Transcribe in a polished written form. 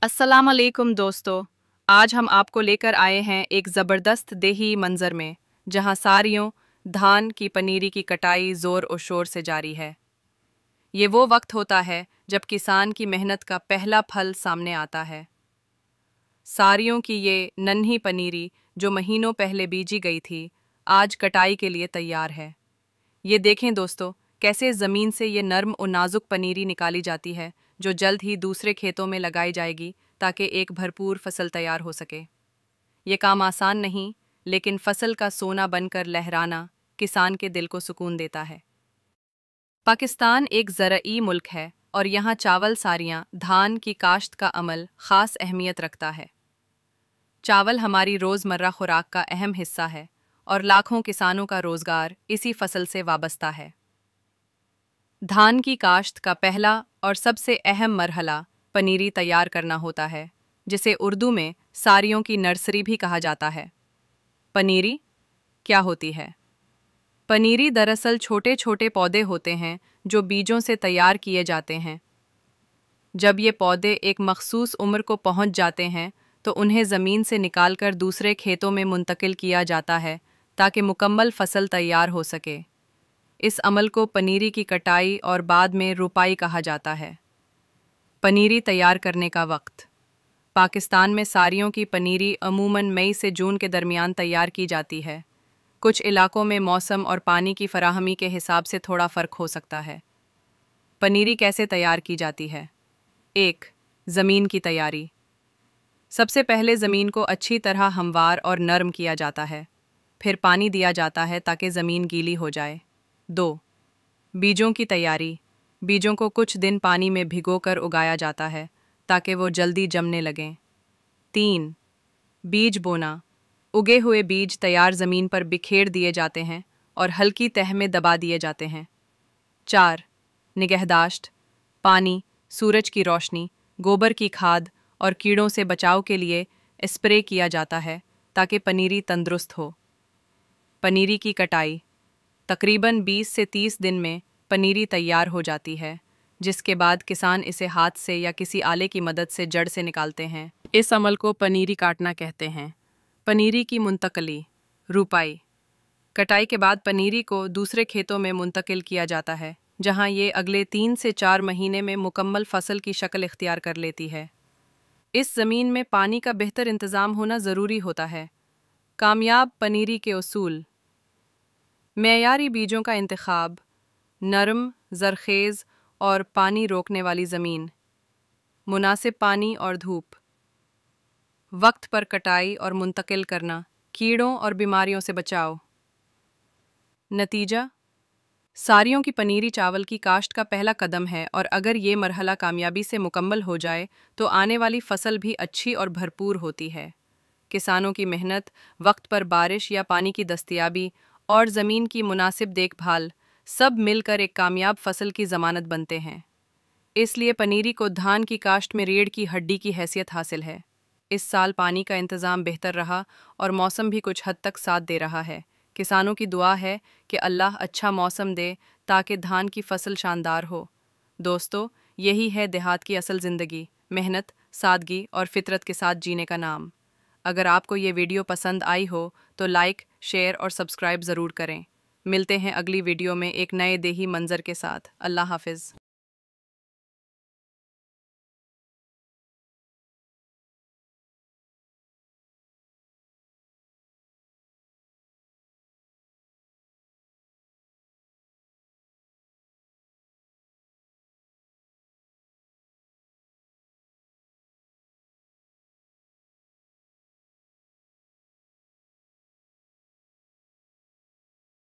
अस्सलाम वालेकुम दोस्तों। आज हम आपको लेकर आए हैं एक ज़बरदस्त देही मंज़र में, जहां सारियों धान की पनीरी की कटाई ज़ोर और शोर से जारी है। ये वो वक्त होता है जब किसान की मेहनत का पहला फल सामने आता है। सारियों की ये नन्ही पनीरी जो महीनों पहले बीजी गई थी, आज कटाई के लिए तैयार है। ये देखें दोस्तों, कैसे ज़मीन से ये नर्म और नाजुक पनीरी निकाली जाती है, जो जल्द ही दूसरे खेतों में लगाई जाएगी ताकि एक भरपूर फसल तैयार हो सके। ये काम आसान नहीं, लेकिन फसल का सोना बनकर लहराना किसान के दिल को सुकून देता है। पाकिस्तान एक ज़रई मुल्क है और यहाँ चावल सारियाँ धान की काश्त का अमल ख़ास अहमियत रखता है। चावल हमारी रोज़मर्रा खुराक का अहम हिस्सा है और लाखों किसानों का रोज़गार इसी फसल से वाबस्ता है। धान की काश्त का पहला और सबसे अहम मरहला पनीरी तैयार करना होता है, जिसे उर्दू में सारियों की नर्सरी भी कहा जाता है। पनीरी क्या होती है? पनीरी दरअसल छोटे छोटे पौधे होते हैं जो बीजों से तैयार किए जाते हैं। जब ये पौधे एक मखसूस उम्र को पहुंच जाते हैं तो उन्हें ज़मीन से निकालकर दूसरे खेतों में मुंतकिल किया जाता है ताकि मुकम्मल फसल तैयार हो सके। इस अमल को पनीरी की कटाई और बाद में रुपाई कहा जाता है। पनीरी तैयार करने का वक्त। पाकिस्तान में सारियों की पनीरी अमूमन मई से जून के दरमियान तैयार की जाती है। कुछ इलाकों में मौसम और पानी की फराहमी के हिसाब से थोड़ा फ़र्क हो सकता है। पनीरी कैसे तैयार की जाती है? 1. ज़मीन की तैयारी। सबसे पहले ज़मीन को अच्छी तरह हमवार और नरम किया जाता है। फिर पानी दिया जाता है ताकि ज़मीन गीली हो जाए। 2. बीजों की तैयारी। बीजों को कुछ दिन पानी में भिगोकर उगाया जाता है ताकि वो जल्दी जमने लगें। 3. बीज बोना। उगे हुए बीज तैयार ज़मीन पर बिखेर दिए जाते हैं और हल्की तह में दबा दिए जाते हैं। 4. निगहदाश्त। पानी, सूरज की रोशनी, गोबर की खाद और कीड़ों से बचाव के लिए स्प्रे किया जाता है ताकि पनीरी तंदुरुस्त हो। पनीरी की कटाई। तकरीबन 20 से 30 दिन में पनीरी तैयार हो जाती है, जिसके बाद किसान इसे हाथ से या किसी आले की मदद से जड़ से निकालते हैं। इस अमल को पनीरी काटना कहते हैं। पनीरी की मुंतकली। रुपाई। कटाई के बाद पनीरी को दूसरे खेतों में मुंतकिल किया जाता है, जहां ये अगले 3 से 4 महीने में मुकम्मल फसल की शक्ल इख्तियार कर लेती है। इस ज़मीन में पानी का बेहतर इंतज़ाम होना ज़रूरी होता है। कामयाब पनीरी के उसूल। मेयारी बीजों का इंतखाब, नरम, ज़रख़ेज़ और पानी रोकने वाली ज़मीन, मुनासिब पानी और धूप, वक्त पर कटाई और मुंतकिल करना, कीड़ों और बीमारियों से बचाव। नतीजा: सारियों की पनीरी चावल की काश्त का पहला कदम है और अगर ये मरहला कामयाबी से मुकम्मल हो जाए तो आने वाली फसल भी अच्छी और भरपूर होती है। किसानों की मेहनत, वक्त पर बारिश या पानी की दस्तयाबी और ज़मीन की मुनासिब देखभाल सब मिलकर एक कामयाब फसल की ज़मानत बनते हैं। इसलिए पनीरी को धान की काश्त में रीढ़ की हड्डी की हैसियत हासिल है। इस साल पानी का इंतज़ाम बेहतर रहा और मौसम भी कुछ हद तक साथ दे रहा है। किसानों की दुआ है कि अल्लाह अच्छा मौसम दे ताकि धान की फसल शानदार हो। दोस्तों, यही है देहात की असल ज़िंदगी, मेहनत, सादगी और फितरत के साथ जीने का नाम। अगर आपको ये वीडियो पसंद आई हो तो लाइक, शेयर और सब्सक्राइब ज़रूर करें। मिलते हैं अगली वीडियो में एक नए देही मंज़र के साथ। अल्लाह हाफ़िज़।